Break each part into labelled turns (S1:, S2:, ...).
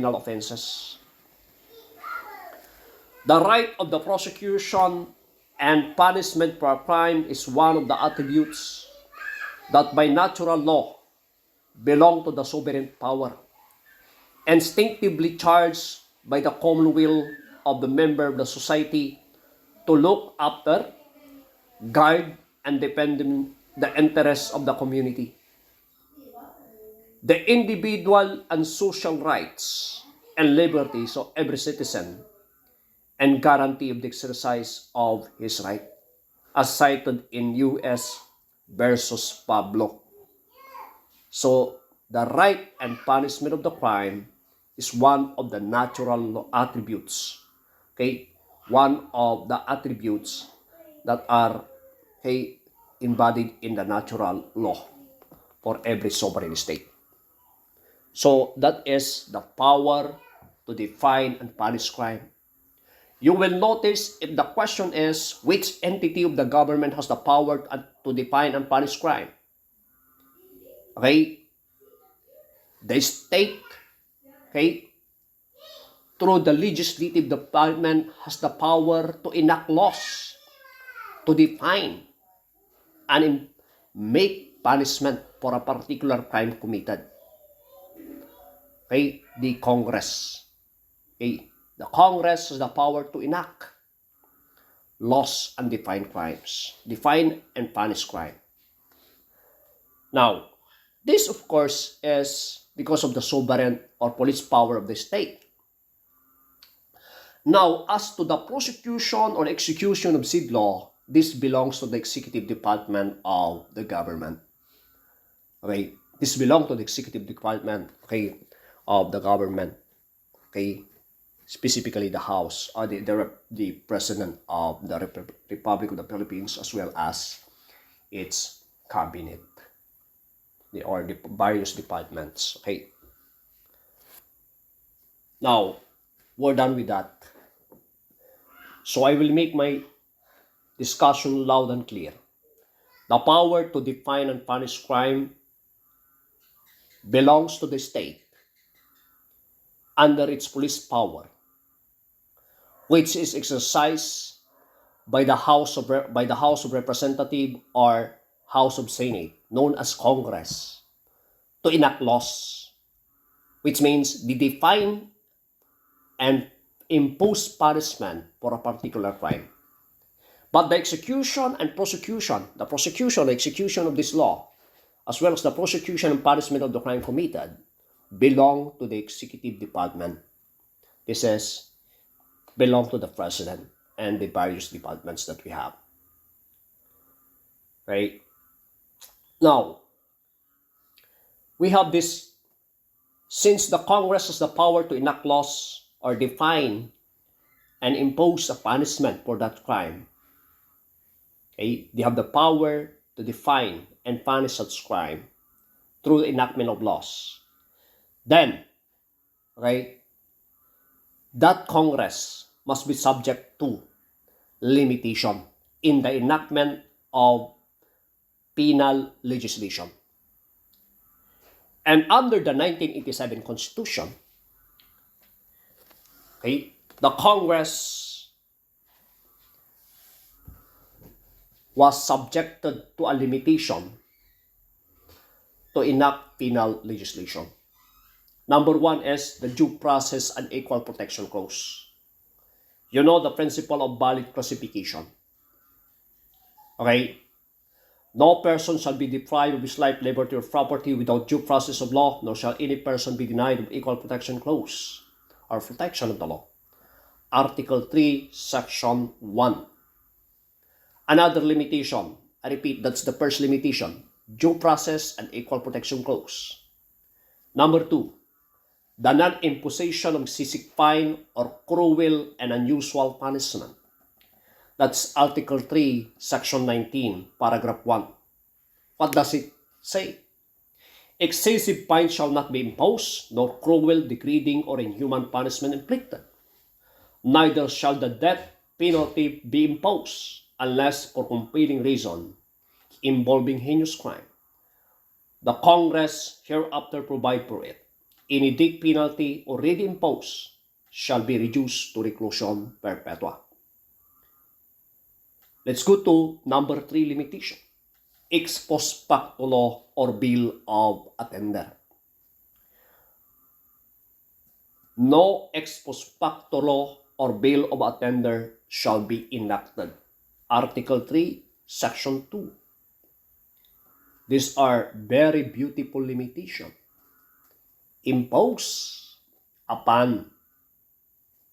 S1: criminal offenses. The right of the prosecution and punishment for a crime is one of the attributes that by natural law belong to the sovereign power, instinctively charged by the common will of the member of the society to look after, guard, and defend the interests of the community. The individual and social rights and liberties of every citizen and guarantee of the exercise of his right, as cited in U.S. versus Pablo. So, the right and punishment of the crime is one of the natural attributes. Okay? One of the attributes that are embodied in the natural law for every sovereign state. So, that is the power to define and punish crime. You will notice if the question is which entity of the government has the power to define and punish crime. Okay? The state, okay, through the legislative department has the power to enact laws, to define and make punishment for a particular crime committed. Okay? The Congress. Okay? The Congress has the power to enact laws and define crimes. Define and punish crime. Now, this of course is because of the sovereign or police power of the state. Now, as to the prosecution or execution of said law, this belongs to the executive department of the government. Okay? This belongs to the executive department, okay, of the government. Okay? Specifically the House, or the President of the Republic of the Philippines, as well as its cabinet, or the various departments. Okay. Now, we're done with that. So I will make my discussion loud and clear. The power to define and punish crime belongs to the state under its police power, which is exercised by the House of Representatives or House of Senate, known as Congress, to enact laws, which means they define and impose punishment for a particular crime. But the execution and prosecution, the execution of this law, as well as the prosecution and punishment of the crime committed, belong to the executive department. This is belong to the President and the various departments that we have. Right? Now, we have this, since the Congress has the power to enact laws or define and impose a punishment for that crime, okay, they have the power to define and punish such crime through the enactment of laws. Then, okay, that Congress must be subject to limitation in the enactment of penal legislation. And under the 1987 Constitution, okay, the Congress was subjected to a limitation to enact penal legislation. Number one is the Due Process and Equal Protection Clause. You know the principle of valid classification. Okay? No person shall be deprived of his life, liberty, or property without due process of law, nor shall any person be denied of equal protection clause or protection of the law. Article 3, Section 1. Another limitation, I repeat, that's the first limitation, due process and equal protection clause. Number 2, the non-imposition of excessive fine or cruel and unusual punishment. That's Article 3, Section 19, Paragraph 1. What does it say? Excessive fine shall not be imposed, nor cruel, degrading, or inhuman punishment inflicted. Neither shall the death penalty be imposed, unless for compelling reason involving heinous crime. The Congress hereafter provide for it. any death penalty already imposed shall be reduced to reclusion perpetua. Let's go to number 3 limitation. Ex post facto law or bill of attainder. No ex post facto law or bill of attainder shall be enacted. Article 3, Section 2. These are very beautiful limitations imposed upon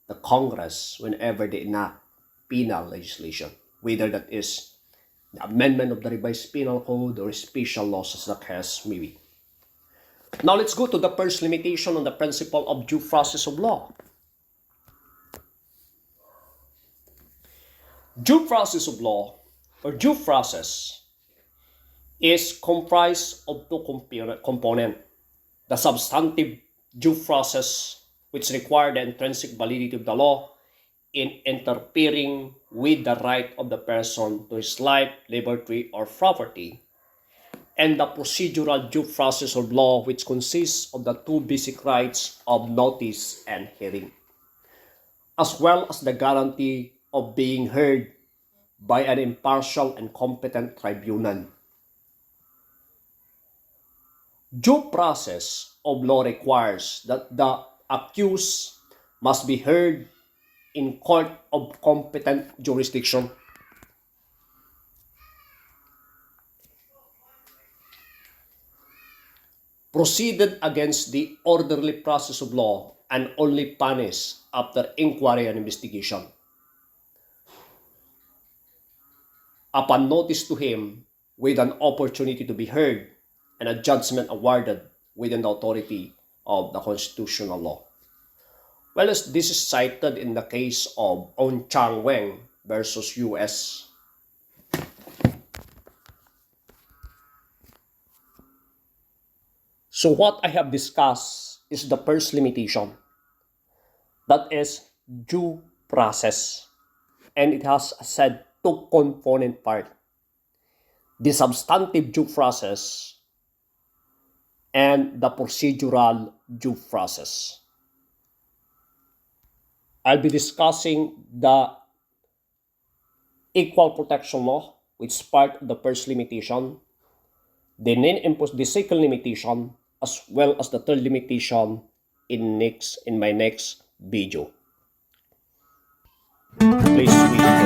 S1: the Congress whenever they enact penal legislation, whether that is the amendment of the revised penal code or special laws as the case may be. Now let's go to the first limitation on the principle of due process of law. Due process of law or due process is comprised of two components. The substantive due process, which requires the intrinsic validity of the law in interfering with the right of the person to his life, liberty, or property, and the procedural due process of law, which consists of the two basic rights of notice and hearing, as well as the guarantee of being heard by an impartial and competent tribunal. Due process of law requires that the accused must be heard in court of competent jurisdiction. Proceeded against the orderly process of law and only punished after inquiry and investigation. Upon notice to him with an opportunity to be heard and a judgment awarded within the authority of the constitutional law. Well, as this is cited in the case of On Chang Weng versus U.S. So what I have discussed is the first limitation, that is due process, and it has said two component part: the substantive due process and the procedural due process. I'll be discussing the equal protection law, which is part of the first limitation, the second limitation, as well as the third limitation in my next video. Please wait.